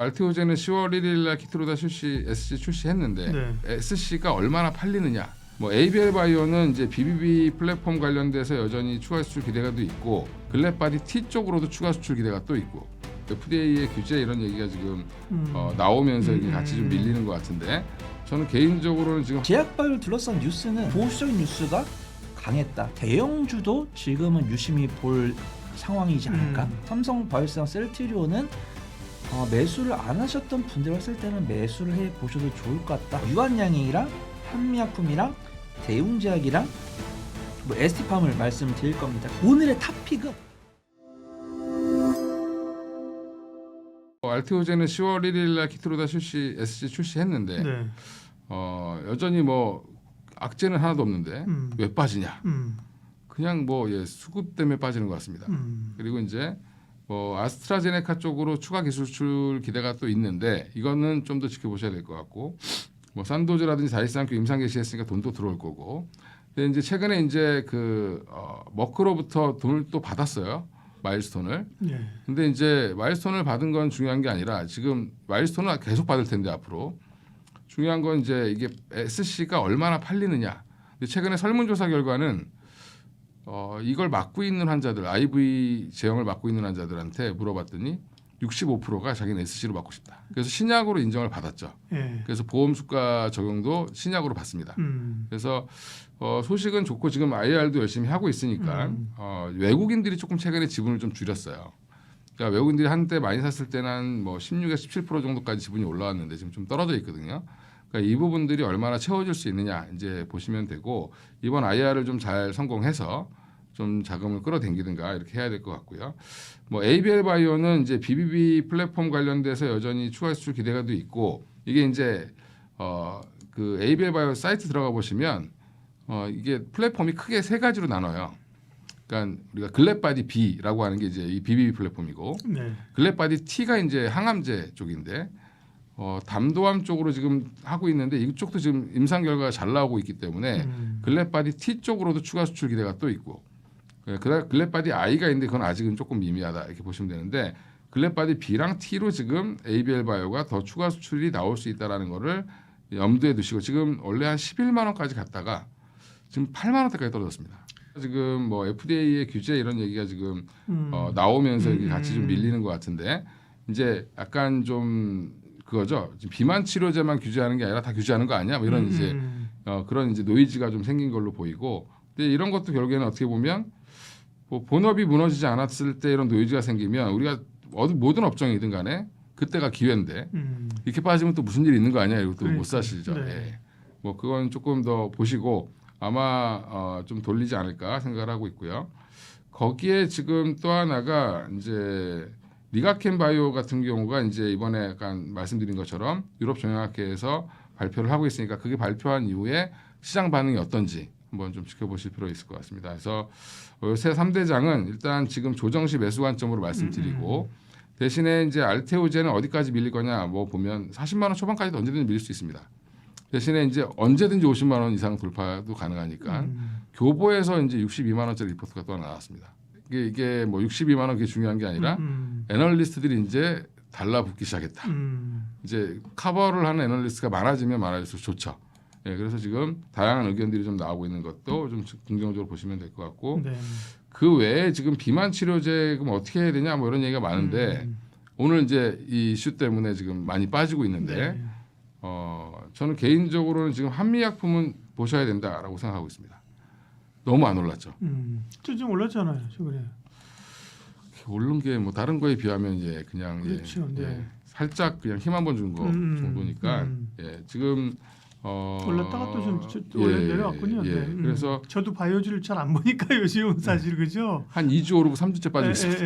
알테오제는 10월 1일 날 키트로다 SC 출시했는데 네. SC가 얼마나 팔리느냐. 뭐 ABL 바이오는 이제 BBB 플랫폼 관련돼서 여전히 추가 수출 기대가 또 있고 글랩바디 T 쪽으로도 추가 수출 기대가 또 있고 FDA의 규제 이런 얘기가 지금 나오면서 이게 같이 좀 밀리는 것 같은데 저는 개인적으로는 지금 제약바이오를 둘러싼 뉴스는 보수적인 뉴스가 강했다. 대형주도 지금은 유심히 볼 상황이지 않을까? 삼성 바이오스랑 셀트리온은 매수를 안 하셨던 분들 했을 때는 매수를 해 보셔도 좋을 것 같다. 유한양행이랑 한미약품이랑 대웅제약이랑 뭐 ST팜을 말씀드릴 겁니다. 오늘의 탑픽은 알테오제는 10월 1일 날 키트로다 SC 출시했는데 네. 여전히 뭐 악재는 하나도 없는데 왜 빠지냐? 그냥 뭐 수급 때문에 빠지는 것 같습니다. 그리고 이제 뭐 아스트라제네카 쪽으로 추가 기술 수출 기대가 또 있는데 이거는 좀 더 지켜보셔야 될 것 같고 뭐 산도즈라든지 다이스한큐 임상 개시했으니까 돈도 들어올 거고. 근데 이제 최근에 이제 머크로부터 돈을 또 받았어요. 마일스톤을. 네. 근데 이제 마일스톤을 받은 건 중요한 게 아니라 지금 마일스톤은 계속 받을 텐데 앞으로 중요한 건 이제 이게 SC가 얼마나 팔리느냐. 근데 최근에 설문조사 결과는 이걸 맡고 있는 환자들, IV 제형을 맡고 있는 환자들한테 물어봤더니 65%가 자기는 SC로 맡고 싶다. 그래서 신약으로 인정을 받았죠. 네. 그래서 보험 수가 적용도 신약으로 받습니다. 그래서 소식은 좋고 지금 IR도 열심히 하고 있으니까 외국인들이 조금 최근에 지분을 좀 줄였어요. 그러니까 외국인들이 한때 많이 샀을 때는 한 뭐 16에서 17% 정도까지 지분이 올라왔는데 지금 좀 떨어져 있거든요. 그러니까 이 부분들이 얼마나 채워질 수 있느냐 이제 보시면 되고 이번 IR을 좀 잘 성공해서 좀 자금을 끌어당기든가 이렇게 해야 될 것 같고요. 뭐 ABL 바이오는 이제 BBB 플랫폼 관련돼서 여전히 추가 수출 기대가 또 있고 이게 이제 그 ABL 바이오 사이트 들어가 보시면 이게 플랫폼이 크게 세 가지로 나눠요. 그러니까 우리가 글랩바디 B라고 하는 게 이제 이 BBB 플랫폼이고 네. 글랩바디 T가 이제 항암제 쪽인데 담도암 쪽으로 지금 하고 있는데 이쪽도 지금 임상 결과가 잘 나오고 있기 때문에 글랩바디 T 쪽으로도 추가 수출 기대가 또 있고 글랩바디 I가 있는데 그건 아직은 조금 미미하다 이렇게 보시면 되는데 글랩바디 B랑 T로 지금 ABL 바이오가 더 추가 수출이 나올 수 있다라는 거를 염두에 두시고 지금 원래 한 11만 원까지 갔다가 지금 8만 원대까지 떨어졌습니다. 지금 뭐 FDA의 규제 이런 얘기가 지금 나오면서 이게 같이 좀 밀리는 것 같은데 이제 약간 좀 그거죠. 지금 비만 치료제만 규제하는 게 아니라 다 규제하는 거 아니야? 뭐 이런 이제 그런 이제 노이즈가 좀 생긴 걸로 보이고, 근데 이런 것도 결국에는 어떻게 보면 뭐 본업이 무너지지 않았을 때 이런 노이즈가 생기면 우리가 모든 업종이든 간에 그때가 기회인데 이렇게 빠지면 또 무슨 일이 있는 거 아니야? 이거 또 못 사시죠. 네. 예. 뭐 그건 조금 더 보시고 아마 좀 돌리지 않을까 생각을 하고 있고요. 거기에 지금 또 하나가 이제 리가켄 바이오 같은 경우가 이제 이번에 약간 말씀드린 것처럼 유럽 종양학회에서 발표를 하고 있으니까 그게 발표한 이후에 시장 반응이 어떤지 한번 좀 지켜보실 필요가 있을 것 같습니다. 그래서 요새 3대장은 일단 지금 조정 시 매수 관점으로 말씀드리고 대신에 이제 알테오제는 어디까지 밀릴 거냐 뭐 보면 40만 원 초반까지도 언제든지 밀릴 수 있습니다. 대신에 이제 언제든지 50만 원 이상 돌파도 가능하니까 교보에서 이제 62만 원짜리 리포트가 또 나왔습니다. 이게 뭐 62만 원 그게 중요한 게 아니라 애널리스트들이 이제 달라붙기 시작했다. 이제 커버를 하는 애널리스트가 많아지면 많아질수록 좋죠. 예, 그래서 지금 다양한 의견들이 좀 나오고 있는 것도 좀 긍정적으로 보시면 될 것 같고 네. 그 외에 지금 비만 치료제 그럼 어떻게 해야 되냐 뭐 이런 얘기가 많은데 오늘 이제 이 이슈 때문에 지금 많이 빠지고 있는데 네. 저는 개인적으로는 지금 한미약품은 보셔야 된다라고 생각하고 있습니다. 너무 안 올랐죠. 좀 올랐잖아요, 최근에. 오른 게 뭐 다른 거에 비하면 그냥 그렇죠. 네. 살짝 그냥 힘 한번 준 거 정도니까 지금 올랐다가 또 원래 내려왔군요. 예. 네. 그래서 저도 바이오주를 잘 안 보니까 요즘 사실 그죠. 한 2주 오르고 3주째 빠지고 있습니다.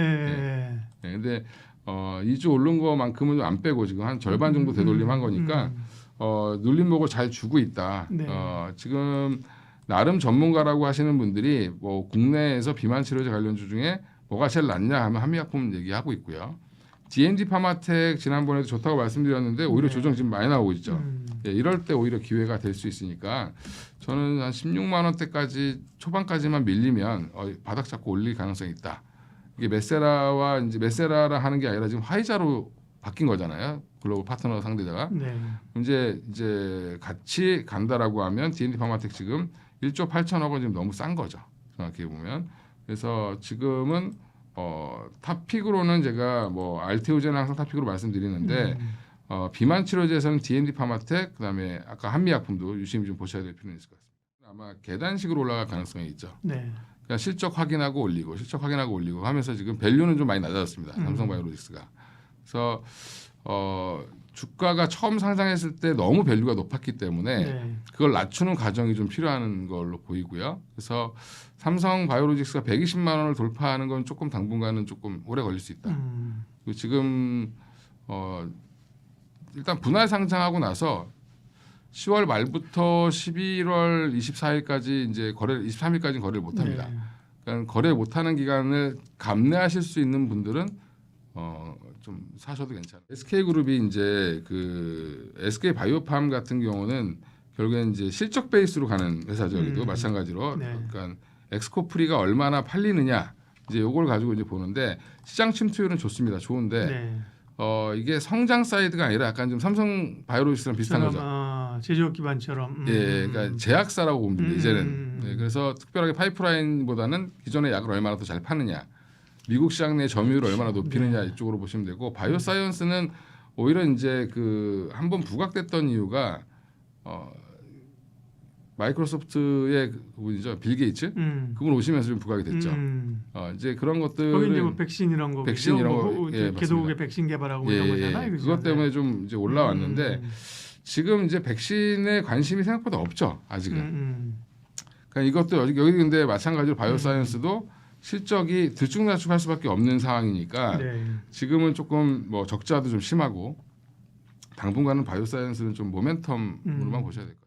근데 2주 오른 거만큼은 안 빼고 지금 한 절반 정도 되돌림한 거니까 눌림목을 잘 주고 있다. 네. 지금 나름 전문가라고 하시는 분들이 뭐 국내에서 비만 치료제 관련주 중에 뭐가 제일 낫냐 하면 한미약품 얘기하고 있고요. D&D 파마텍 지난번에도 좋다고 말씀드렸는데 오히려 조정 지금 많이 나오고 있죠. 이럴 때 오히려 기회가 될 수 있으니까 저는 한 16만 원대까지 초반까지만 밀리면 바닥 잡고 올릴 가능성이 있다. 이게 메세라와 이제 메세라라 하는 게 아니라 지금 화이자로 바뀐 거잖아요. 글로벌 파트너 상대자가. 네. 이제 같이 간다라고 하면 D&D 파마텍 지금 1조 8천억 원 지금 너무 싼 거죠. 정확히 보면. 그래서 지금은 탑픽으로는 제가 뭐 알테오제는 항상 탑픽으로 말씀드리는데 비만 치료제에서는 D&D 파마텍 그다음에 아까 한미약품도 유심히 좀 보셔야 될 필요는 있을 것 같습니다. 아마 계단식으로 올라갈 가능성이 있죠. 네. 그러니까 실적 확인하고 올리고 실적 확인하고 올리고 하면서 지금 밸류는 좀 많이 낮아졌습니다. 삼성바이오로직스가. 그래서 주가가 처음 상장했을 때 너무 밸류가 높았기 때문에 네. 그걸 낮추는 과정이 좀 필요한 걸로 보이고요. 그래서 삼성바이오로직스가 120만 원을 돌파하는 건 조금 당분간은 조금 오래 걸릴 수 있다. 그리고 지금 일단 분할 상장하고 나서 10월 말부터 11월 24일까지 이제 23일까지 거래를 못 합니다. 네. 그러니까 거래 못 하는 기간을 감내하실 수 있는 분들은 좀 사셔도 괜찮아요. SK그룹이 이제 그 SK 바이오팜 같은 경우는 결국엔 이제 실적 베이스로 가는 회사죠. 여기도 마찬가지로. 네. 그러니까 엑스코프리가 얼마나 팔리느냐 이제 요걸 가지고 이제 보는데 시장 침투율은 좋습니다. 좋은데 네. 이게 성장 사이드가 아니라 약간 좀 삼성 바이오로직스랑 비슷한 거죠. 제조업 기반처럼. 예, 그러니까 제약사라고 보면 됩니다. 이제는. 네, 그래서 특별하게 파이프라인보다는 기존의 약을 얼마나 더 잘 파느냐, 미국 시장 내 점유율을 얼마나 높이느냐 이쪽으로 보시면 되고 바이오사이언스는 오히려 이제 그 한번 부각됐던 이유가 마이크로소프트의 그분이죠, 빌 게이츠. 그분 오시면서 좀 부각이 됐죠. 이제 그런 것들은 거기 이제 뭐 백신 이런 거, 백신 이런 거, 예, 개도국의 백신 개발하고 예, 이런 예, 거잖아요. 그죠? 그것 때문에 좀 이제 올라왔는데 지금 이제 백신에 관심이 생각보다 없죠, 아직은. 그러니까 이것도 여기 근데 마찬가지로 바이오사이언스도 실적이 들쭉날쭉할 수밖에 없는 상황이니까 네. 지금은 조금 뭐 적자도 좀 심하고 당분간은 바이오사이언스는 좀 모멘텀으로만 보셔야 될 것 같아요.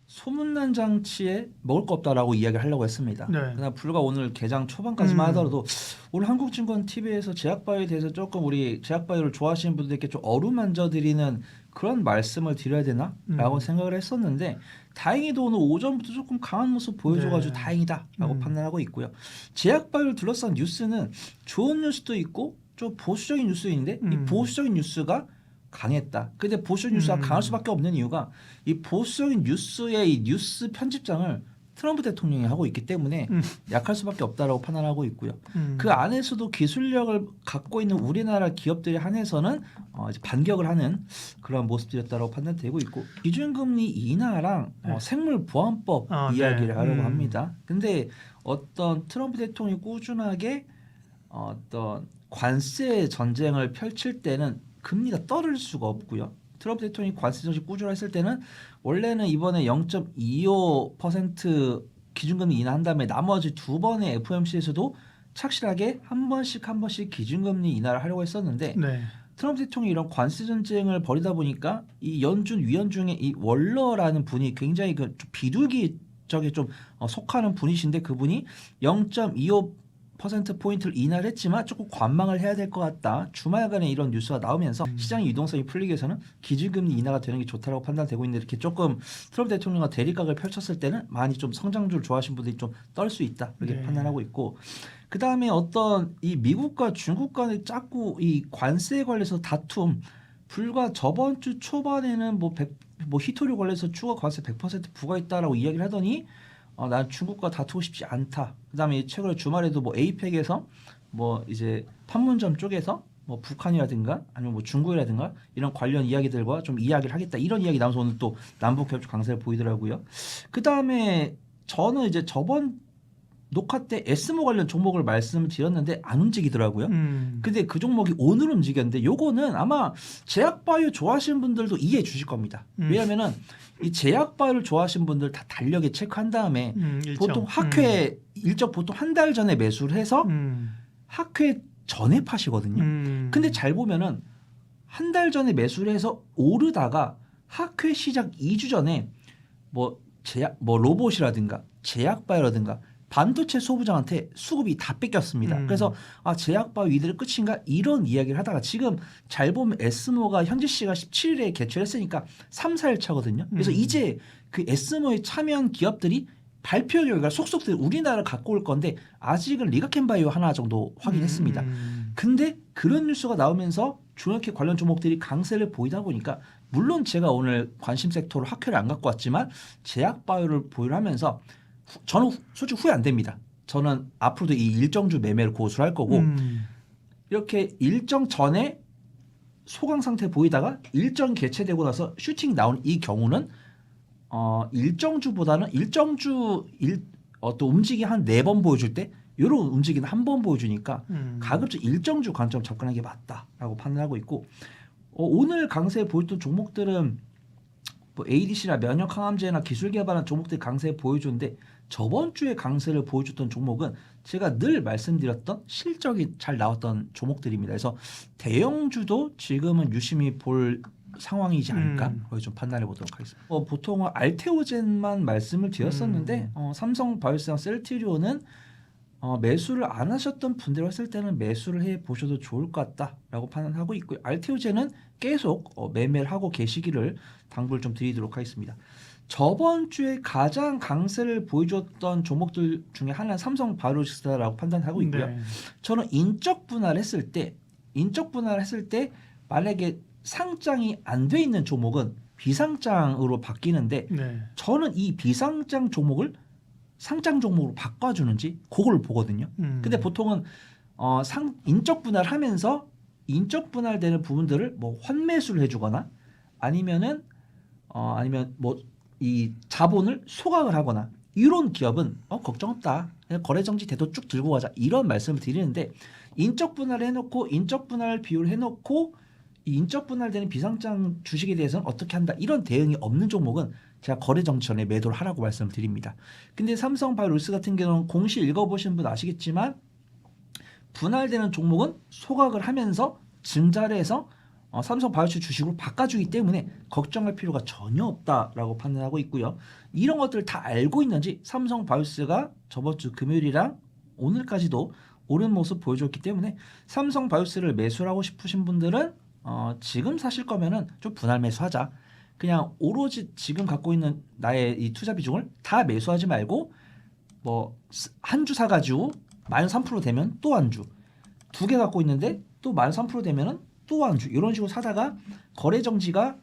소문난 장치에 먹을 거 없다라고 이야기를 하려고 했습니다. 네. 그러나 불과 오늘 개장 초반까지만 하더라도 오늘 한국증권 TV에서 제약바이오에 대해서 조금 우리 제약바이오를 좋아하시는 분들께 좀 어루만져 드리는 그런 말씀을 드려야 되나라고 생각을 했었는데 다행히도 오늘 오전부터 조금 강한 모습 보여줘가지고 네. 다행이다라고 판단하고 있고요. 제약바이오를 둘러싼 뉴스는 좋은 뉴스도 있고 좀 보수적인 뉴스도 있는데 이 보수적인 뉴스가 강했다. 근데 보수적인 뉴스가 강할 수밖에 없는 이유가 이 보수적인 뉴스의 이 뉴스 편집장을 트럼프 대통령이 하고 있기 때문에 약할 수밖에 없다라고 판단하고 있고요. 그 안에서도 기술력을 갖고 있는 우리나라 기업들에 한해서는 이제 반격을 하는 그런 모습들이었다라고 판단되고 있고 기준금리 인하랑 생물보안법 이야기를 네. 하려고 합니다. 근데 어떤 트럼프 대통령이 꾸준하게 어떤 관세 전쟁을 펼칠 때는 금리가 떨어질 수가 없고요. 트럼프 대통령이 관세 정책 꾸준히 했을 때는 원래는 이번에 0.25% 기준금리 인하한 다음에 나머지 두 번의 FOMC에서도 착실하게 한 번씩 기준금리 인하를 하려고 했었는데 네. 트럼프 대통령이 이런 관세 전쟁을 벌이다 보니까 이 연준 위원 중에 이 월러라는 분이 굉장히 그 좀 비둘기적에 좀 속하는 분이신데 그분이 0.25%포인트를 인하를 했지만 조금 관망을 해야 될 것 같다. 주말간에 이런 뉴스가 나오면서 시장의 유동성이 풀리기 위해서는 기준금리 인하가 되는 게 좋다고 판단되고 있는데 이렇게 조금 트럼프 대통령과 대립각을 펼쳤을 때는 많이 좀 성장주를 좋아하시는 분들이 좀 떨 수 있다. 이렇게 판단하고 있고 그 다음에 어떤 이 미국과 중국 간의 자꾸 이 관세에 관련해서 다툼 불과 저번 주 초반에는 뭐 히토류 관련해서 추가 관세 100% 부과했다라고 이야기를 하더니 난 중국과 다투고 싶지 않다. 그다음에 최근에 주말에도 뭐 에이펙에서 뭐 이제 판문점 쪽에서 뭐 북한이라든가 아니면 뭐 중국이라든가 이런 관련 이야기들과 좀 이야기를 하겠다. 이런 이야기 나오면서 오늘 또 남북 협조 강세를 보이더라고요. 그다음에 저는 이제 저번 녹화 때 에스모 관련 종목을 말씀드렸는데 안 움직이더라고요. 근데 그 종목이 오늘 움직였는데 요거는 아마 제약바이오 좋아하시는 분들도 이해해 주실 겁니다. 왜냐면은 이 제약바이오를 좋아하시는 분들 다 달력에 체크한 다음에 보통 학회 일정 보통 한 달 전에 매수를 해서 학회 전에 파시거든요. 근데 잘 보면은 한 달 전에 매수를 해서 오르다가 학회 시작 2주 전에 뭐 로봇이라든가 제약바이오라든가 반도체 소부장한테 수급이 다 뺏겼습니다. 그래서 제약바이오 이들의 끝인가 이런 이야기를 하다가 지금 잘 보면 에스모가 현지 시간 17일에 개최를 했으니까 3, 4일 차거든요. 그래서 이제 그 에스모에 참여한 기업들이 발표 결과 속속들 우리나라 갖고 올 건데 아직은 리가켄바이오 하나 정도 확인했습니다. 근데 그런 뉴스가 나오면서 중역해 관련 종목들이 강세를 보이다 보니까 물론 제가 오늘 관심 섹터로 학회를 안 갖고 왔지만 제약바이오를 보유를 하면서 저는 솔직히 후회 안 됩니다. 저는 앞으로도 이 일정주 매매를 고수할 거고 이렇게 일정 전에 소강 상태 보이다가 일정 개최되고 나서 슈팅이 나온 이 경우는 일정주보다는 또 움직임 한 4번 보여줄 때 이런 움직임 한 번 보여주니까 가급적 일정주 관점 접근하는 게 맞다라고 판단하고 있고 오늘 강세 보였던 종목들은 뭐 ADC나 면역 항암제나 기술 개발한 종목들 강세 보여주는데 저번 주에 강세를 보여줬던 종목은 제가 늘 말씀드렸던 실적이 잘 나왔던 종목들입니다. 그래서 대형주도 지금은 유심히 볼 상황이지 않을까 좀 판단해 보도록 하겠습니다. 보통은 알테오젠만 말씀을 드렸었는데 삼성바이오스랑 셀트리온은 매수를 안 하셨던 분들 했을 때는 매수를 해 보셔도 좋을 것 같다라고 판단하고 있고요. 알테오젠은 계속 매매를 하고 계시기를 당부를 좀 드리도록 하겠습니다. 저번 주에 가장 강세를 보여줬던 종목들 중에 하나는 삼성바이오로직스라고 판단하고 있고요. 네. 저는 인적 분할했을 때 만약에 상장이 안 돼 있는 종목은 비상장으로 바뀌는데 네. 저는 이 비상장 종목을 상장 종목으로 바꿔주는지 그걸 보거든요. 근데 보통은 인적 분할하면서 인적 분할되는 부분들을 뭐 환매수를 해주거나 아니면 뭐 이 자본을 소각을 하거나 이런 기업은 걱정 없다. 그냥 거래 정지 대도 쭉 들고 가자 이런 말씀을 드리는데 인적 분할을 해놓고 인적 분할 비율을 해놓고 이 인적 분할되는 비상장 주식에 대해서는 어떻게 한다 이런 대응이 없는 종목은 제가 거래 정지 전에 매도를 하라고 말씀을 드립니다. 근데 삼성바이오로직스 같은 경우는 공시 읽어보신 분 아시겠지만 분할되는 종목은 소각을 하면서 증자를 해서 삼성바이오로직스 주식으로 바꿔주기 때문에 걱정할 필요가 전혀 없다라고 판단하고 있고요. 이런 것들을 다 알고 있는지 삼성바이오로직스가 저번 주 금요일이랑 오늘까지도 오른 모습 보여줬기 때문에 삼성바이오로직스를 매수하고 싶으신 분들은 지금 사실 거면은 좀 분할 매수하자. 그냥 오로지 지금 갖고 있는 나의 이 투자 비중을 다 매수하지 말고 뭐 한 주 사가지고 -3% 되면 또 한 주, 2개 갖고 있는데 또 -3% 되면은 또 한 주 이런 식으로 사다가 거래 정지가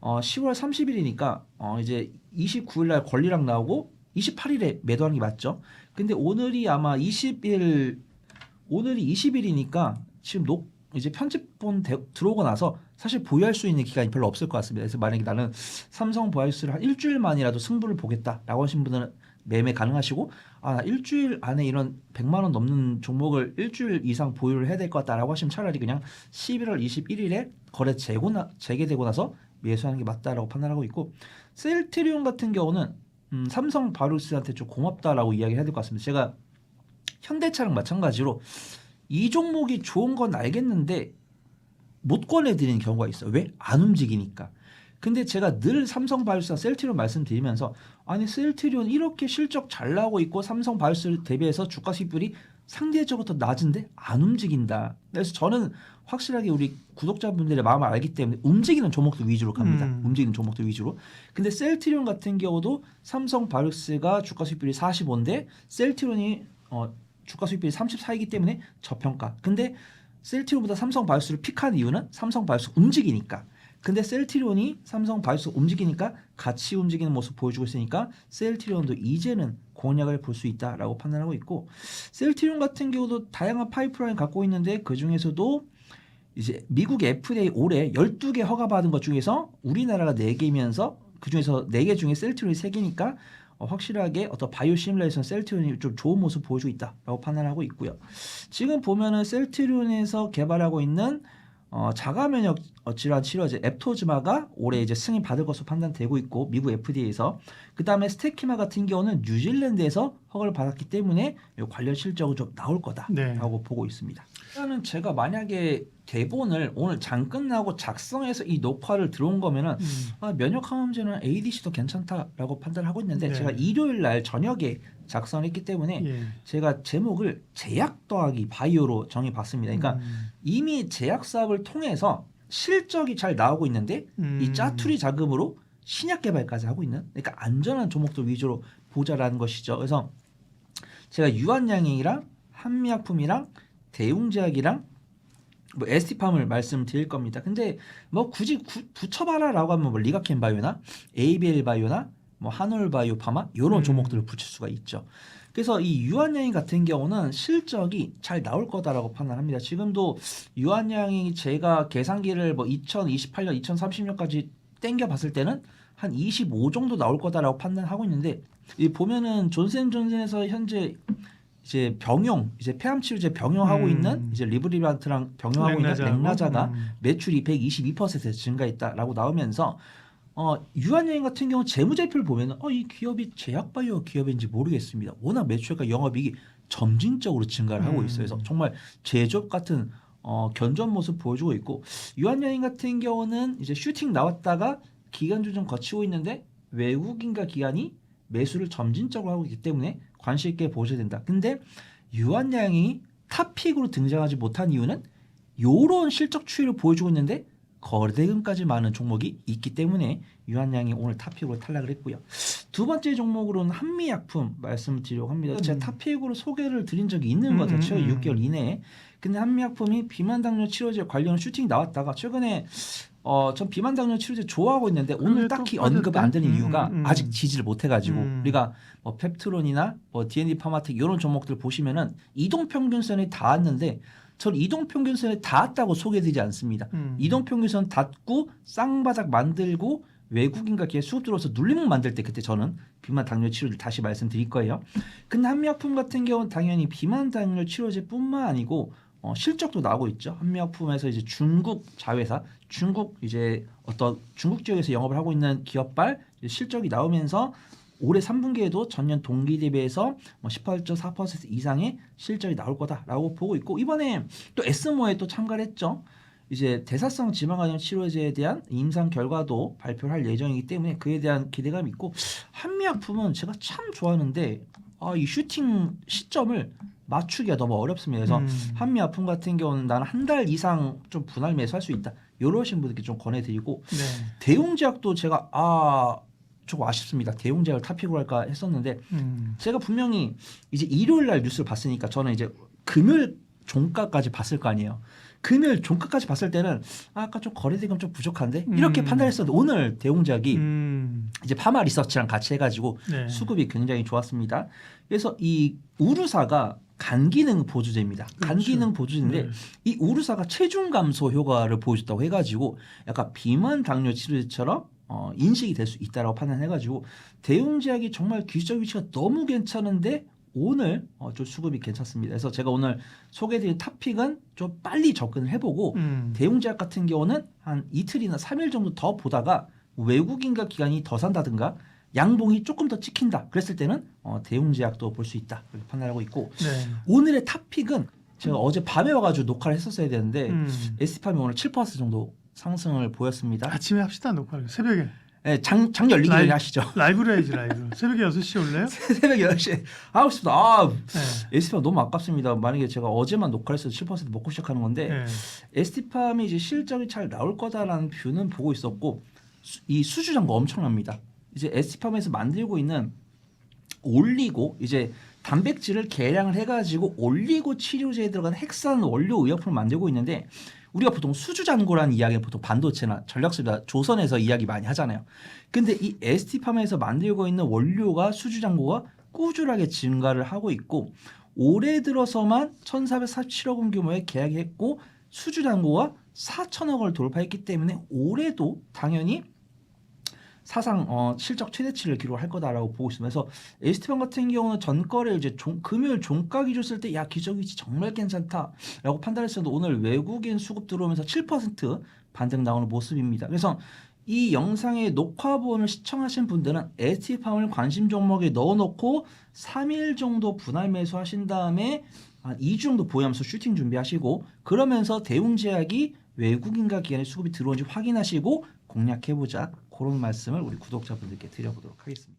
10월 30일이니까 이제 29일 날 권리랑 나오고 28일에 매도하는 게 맞죠. 근데 오늘이 아마 20일이니까 지금 이제 편집본 들어오고 나서 사실 보유할 수 있는 기간이 별로 없을 것 같습니다. 그래서 만약에 나는 삼성바이오스를 한 일주일만이라도 승부를 보겠다라고 하신 분들은 매매 가능하시고 나 일주일 안에 이런 100만 원 넘는 종목을 일주일 이상 보유를 해야 될 것 같다라고 하시면 차라리 그냥 11월 21일에 거래 재개되고 나서 매수하는 게 맞다라고 판단하고 있고 셀트리온 같은 경우는 삼성바이오로직스한테 좀 고맙다라고 이야기해야 될 것 같습니다. 제가 현대차랑 마찬가지로 이 종목이 좋은 건 알겠는데 못 꺼내드리는 경우가 있어요. 왜? 안 움직이니까. 근데 제가 늘 삼성바이오로직스와 셀트리온 말씀드리면서 아니 셀트리온 이렇게 실적 잘 나오고 있고 삼성바이오로직스 대비해서 주가 수익률이 상대적으로 더 낮은데 안 움직인다. 그래서 저는 확실하게 우리 구독자분들의 마음을 알기 때문에 움직이는 종목들 위주로 갑니다. 움직이는 종목들 위주로. 근데 셀트리온 같은 경우도 삼성바이오로직스가 주가 수익률이 45인데 셀트리온이 주가 수익률이 34이기 때문에 저평가. 근데 셀트리온보다 삼성바이오로직스를 픽한 이유는 삼성바이오로직스 움직이니까. 근데 셀트리온이 삼성바이오로직스 움직이니까 같이 움직이는 모습 보여주고 있으니까 셀트리온도 이제는 공략을 볼 수 있다라고 판단하고 있고 셀트리온 같은 경우도 다양한 파이프라인 갖고 있는데 그 중에서도 이제 미국 FDA 올해 12개 허가받은 것 중에서 우리나라가 4개이면서 그 중에서 4개 중에 셀트리온이 3개니까 확실하게 어떤 바이오 시뮬레이션 셀트리온이 좀 좋은 모습 보여주고 있다라고 판단하고 있고요. 지금 보면은 셀트리온에서 개발하고 있는 자가 면역 질환 치료제 앱토즈마가 올해 이제 승인 받을 것으로 판단되고 있고 미국 FDA에서 그 다음에 스테키마 같은 경우는 뉴질랜드에서 허가를 받았기 때문에 관련 실적은 좀 나올 거다라고 보고 있습니다. 일단은 제가 만약에 대본을 오늘 장 끝나고 작성해서 이 녹화를 들어온 거면은 면역 항암제는 ADC도 괜찮다라고 판단하고 있는데 제가 일요일 날 저녁에 작성했기 때문에 제가 제목을 제약 더하기 바이오로 정해봤습니다. 그러니까 이미 제약 사업을 통해서 실적이 잘 나오고 있는데 이 짜투리 자금으로 신약 개발까지 하고 있는 그러니까 안전한 종목들 위주로 보자라는 것이죠. 그래서 제가 유한양행이랑 한미약품이랑 대웅제약이랑 뭐 ST팜을 말씀드릴 겁니다. 근데 뭐 굳이 붙여봐라라고 하면 뭐 리가켄바이오나 ABL바이오나 뭐 한올바이오파마 이런 종목들을 붙일 수가 있죠. 그래서 이 유한양행 같은 경우는 실적이 잘 나올 거다라고 판단합니다. 지금도 유한양행이 제가 계산기를 뭐 2028년, 2030년까지 땡겨봤을 때는 한 25 정도 나올 거다라고 판단하고 있는데 이 보면은 존슨앤존슨에서 현재 이제 병용 이제 폐암 치료제 병용하고 있는 이제 리브리반트랑 병용하고 있는 렉나자가 매출이 122% 증가했다라고 나오면서 유한양행 같은 경우 재무제표를 보면은 이 기업이 제약바이오 기업인지 모르겠습니다. 워낙 매출과 영업이익이 점진적으로 증가를 하고 있어요. 그래서 정말 제조업 같은 견조한 모습 보여주고 있고 유한양행 같은 경우는 이제 슈팅 나왔다가 기간 조정 거치고 있는데 외국인과 기관이 매수를 점진적으로 하고 있기 때문에 관심 있게 보셔야 된다. 근데 유한양행이 탑픽으로 등장하지 못한 이유는 요런 실적 추이를 보여주고 있는데 거래대금까지 많은 종목이 있기 때문에 유한양이 오늘 탑픽으로 탈락을 했고요. 두 번째 종목으로는 한미약품 말씀드리려고 합니다. 제가 탑픽으로 소개를 드린 적이 있는 것 같아요. 최근 6개월 이내에. 근데 한미약품이 비만당뇨 치료제 관련 슈팅 나왔다가 최근에 전 비만당뇨 치료제 좋아하고 있는데 오늘 딱히 언급이 안 되는 이유가 아직 지지를 못해가지고 우리가 뭐 펩트론이나 뭐 D&D 파마텍 이런 종목들 보시면은 이동평균선에 닿았는데 저는 이동평균선에 닿았다고 소개드리지 않습니다. 이동평균선 닿고 쌍바닥 만들고 외국인과 기업 수급 들어서 눌림목 만들 때 그때 저는 비만 당뇨 치료를 다시 말씀드릴 거예요. 근데 한미약품 같은 경우는 당연히 비만 당뇨 치료제뿐만 아니고 실적도 나오고 있죠. 한미약품에서 이제 중국 자회사, 중국 이제 어떤 중국 지역에서 영업을 하고 있는 기업발 실적이 나오면서 올해 3분기에도 전년 동기 대비해서 18.4% 이상의 실적이 나올 거다라고 보고 있고 이번에 또 에스모에 또 참가를 했죠. 이제 대사성 지방간염 치료제에 대한 임상 결과도 발표를 할 예정이기 때문에 그에 대한 기대감이 있고 한미약품은 제가 참 좋아하는데 이 슈팅 시점을 맞추기가 너무 어렵습니다. 그래서 한미약품 같은 경우는 나는 한 달 이상 좀 분할 매수할 수 있다. 이러신 분들께 좀 권해드리고 네. 대웅제약도 제가 조금 아쉽습니다. 대웅제약을 탑픽으로 할까 했었는데 제가 분명히 이제 일요일 날 뉴스를 봤으니까 저는 이제 금요일 종가까지 봤을 거 아니에요. 금요일 종가까지 봤을 때는 아까 좀 거래대금 좀 부족한데 이렇게 판단했었는데 오늘 대웅제약이 이제 파마 리서치랑 같이 해가지고 네. 수급이 수급이 굉장히 좋았습니다. 그래서 이 우르사가 간기능 보조제입니다. 간기능 보조제인데 네. 이 우르사가 체중 감소 효과를 보여줬다고 해가지고 약간 비만 당뇨 치료제처럼 인식이 될 수 있다라고 판단해가지고 대웅제약이 정말 기술적 위치가 너무 괜찮은데 오늘 좀 수급이 괜찮습니다. 그래서 제가 오늘 소개해드린 탑픽은 좀 빨리 접근을 해보고 대웅제약 같은 경우는 한 이틀이나 3일 정도 더 보다가 외국인과 기관이 더 산다든가 양봉이 조금 더 찍힌다 그랬을 때는 대웅제약도 볼 수 있다 이렇게 판단하고 있고 네. 오늘의 탑픽은 제가 어제 밤에 와가지고 녹화를 했었어야 되는데 ST팜이 오늘 7% 정도 상승을 보였습니다. 아침에 합시다 녹화 새벽에 네, 장 열리기 전에 하시죠. 라이브로 해야지 라이브. 새벽에 6시에 올래요? 새벽 10시에 하고 싶다. 네. ST팜 너무 아깝습니다. 만약에 제가 어제만 녹화를 했어도 7% 먹고 시작하는 건데 네. ST팜이 이제 실적이 잘 나올 거다라는 뷰는 보고 있었고 이 수주 잔고 엄청납니다. 이제 ST팜에서 만들고 있는 올리고 이제 단백질을 계량을 해가지고 올리고 치료제에 들어간 핵산 원료 의약품을 만들고 있는데 우리가 보통 수주 잔고라는 이야기를 보통 반도체나 전략수다 조선에서 이야기 많이 하잖아요. 근데 이 ST팜에서 만들고 있는 원료가 수주 잔고가 꾸준하게 증가를 하고 있고 올해 들어서만 1,447억 원 규모의 계약이 했고 수주 잔고가 4천억 원을 돌파했기 때문에 올해도 당연히 사상 실적 최대치를 기록할 거다라고 보고 있습니다. 그래서 ST팜 같은 경우는 전거래 이제 금요일 종가 기준 쓸 때 기적 위치 정말 괜찮다라고 판단했었는데 오늘 외국인 수급 들어오면서 7% 반등 나오는 모습입니다. 그래서 이 영상의 녹화본을 시청하신 분들은 ST팜을 관심 종목에 넣어놓고 3일 정도 분할 매수하신 다음에 한 2주 정도 보유하면서 슈팅 준비하시고 그러면서 대웅제약이 외국인과 기관의 수급이 들어온지 확인하시고 공략해보자 그런 말씀을 우리 구독자분들께 드려보도록 하겠습니다.